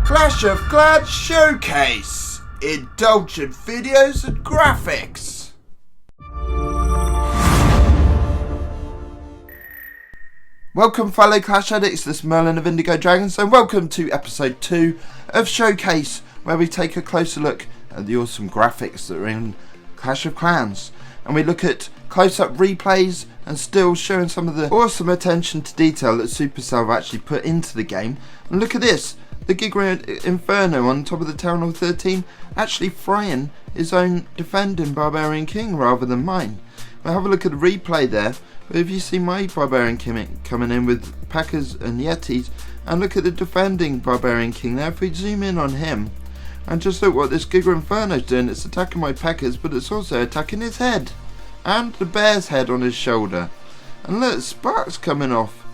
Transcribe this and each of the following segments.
Clash of Clans Showcase! Indulgent videos and graphics! Welcome fellow Clash addicts, this is Merlin of Indigo Dragons, and welcome to episode 2 of Showcase, where we take a closer look at the awesome graphics that are in Clash of Clans. And we look at close-up replays and stills showing some of the awesome attention to detail that Supercell have actually put into the game. And look at this, the Giga Inferno on top of the Town Hall 13 actually frying his own defending Barbarian King rather than mine. We'll have a look at the replay there. But if you see my Barbarian King coming in with Packers and Yetis, and look at the defending Barbarian King there, if we zoom in on him, and just look what this Giga Inferno is doing, it's attacking my Packers, but it's also attacking his head, and the bear's head on his shoulder. And look, sparks coming off.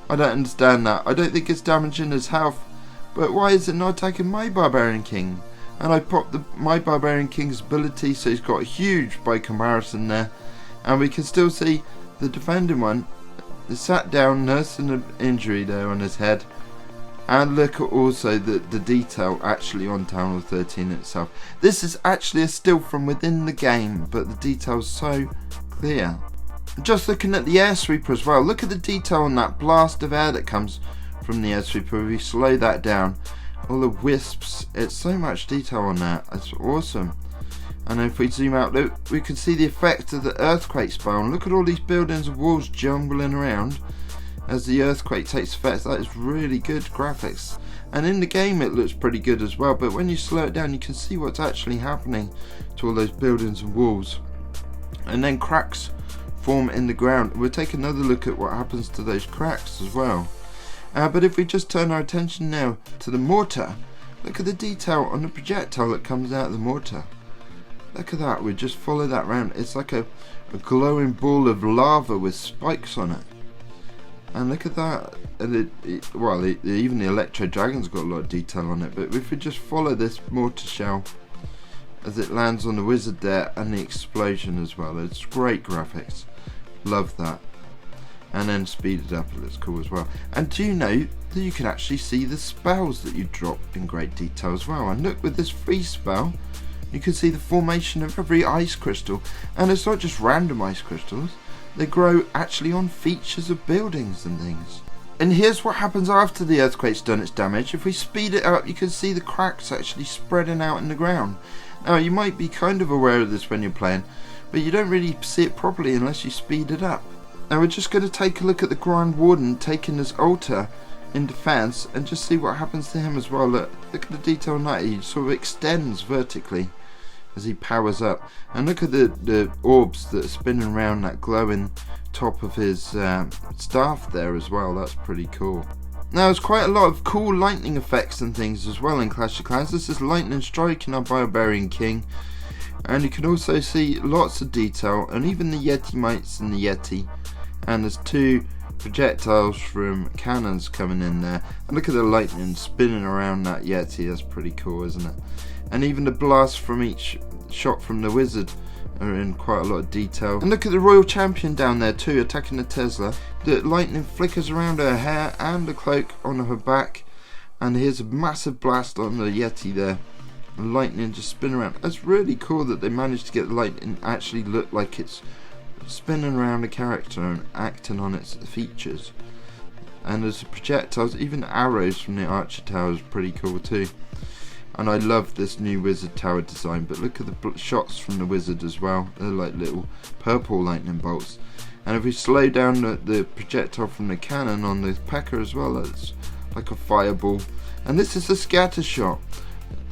I don't understand that. I don't think it's damaging his health, but why is it not attacking my Barbarian King? And I popped my Barbarian King's ability, so he's got a huge by comparison there, and we can still see the defending one is sat down nursing an injury there on his head. And look at also the detail actually on Town Hall 13 itself. This is actually a still from within the game, but the detail's so clear. Just looking at the air sweeper as well, look at the detail on that blast of air that comes from the air sweeper. If we slow that down, all the wisps, it's so much detail on that, it's awesome. And if we zoom out, look, we can see the effect of the earthquake spell. And look at all these buildings and walls jumbling around as the earthquake takes effect. That is really good graphics. And in the game it looks pretty good as well, but when you slow it down you can see what's actually happening to all those buildings and walls. And then cracks form in the ground. We'll take another look at what happens to those cracks as well. But if we just turn our attention now to the mortar, look at the detail on the projectile that comes out of the mortar. Look at that, we just follow that round. It's like a glowing ball of lava with spikes on it. And look at that. And even the Electro Dragon's got a lot of detail on it. But if we just follow this mortar shell as it lands on the wizard there, and the explosion as well, it's great graphics. Love that. And then speed it up, it looks cool as well. And do you know that you can actually see the spells that you drop in great detail as well? And look, with this freeze spell, you can see the formation of every ice crystal, and it's not just random ice crystals, they grow actually on features of buildings and things. And here's what happens after the earthquake's done its damage. If we speed it up, you can see the cracks actually spreading out in the ground. Now you might be kind of aware of this when you're playing, but you don't really see it properly unless you speed it up. Now we're just going to take a look at the Grand Warden taking his altar in defense and just see what happens to him as well. Look at the detail on that, he sort of extends vertically as he powers up, and look at the orbs that are spinning around that glowing top of his staff there as well. That's pretty cool. Now there's quite a lot of cool lightning effects and things as well in Clash of Clans. This is lightning striking our Barbarian King, and you can also see lots of detail, and even the Yeti mites and the Yeti, and there's two projectiles from cannons coming in there, and look at the lightning spinning around that Yeti. That's pretty cool, isn't it? And even the blasts from each shot from the wizard are in quite a lot of detail. And look at the Royal Champion down there too, attacking the Tesla. The lightning flickers around her hair and the cloak on her back, and here's a massive blast on the Yeti there. And lightning just spin around. That's really cool that they managed to get the lightning actually look like it's spinning around a character and acting on its features. And there's the projectiles, even arrows from the Archer Tower is pretty cool too. And I love this new wizard tower design, but look at the shots from the wizard as well. They're like little purple lightning bolts. And if we slow down the projectile from the cannon on the Packer as well, it's like a fireball. And this is the scatter shot,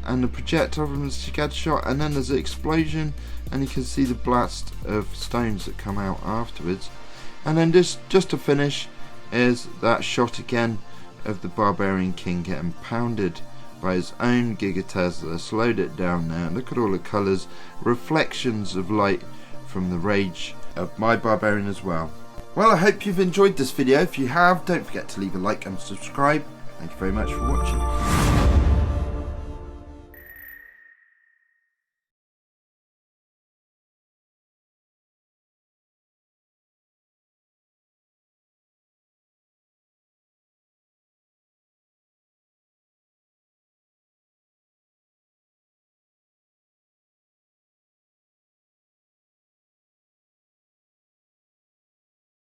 and the projectile from the scatter shot, and then there's an explosion, and you can see the blast of stones that come out afterwards. And then just to finish is that shot again of the Barbarian King getting pounded by his own Giga Tesla. Slowed it down there. Look at all the colours, reflections of light from the rage of my Barbarian as well. Well, I hope you've enjoyed this video. If you have, don't forget to leave a like and subscribe. Thank you very much for watching.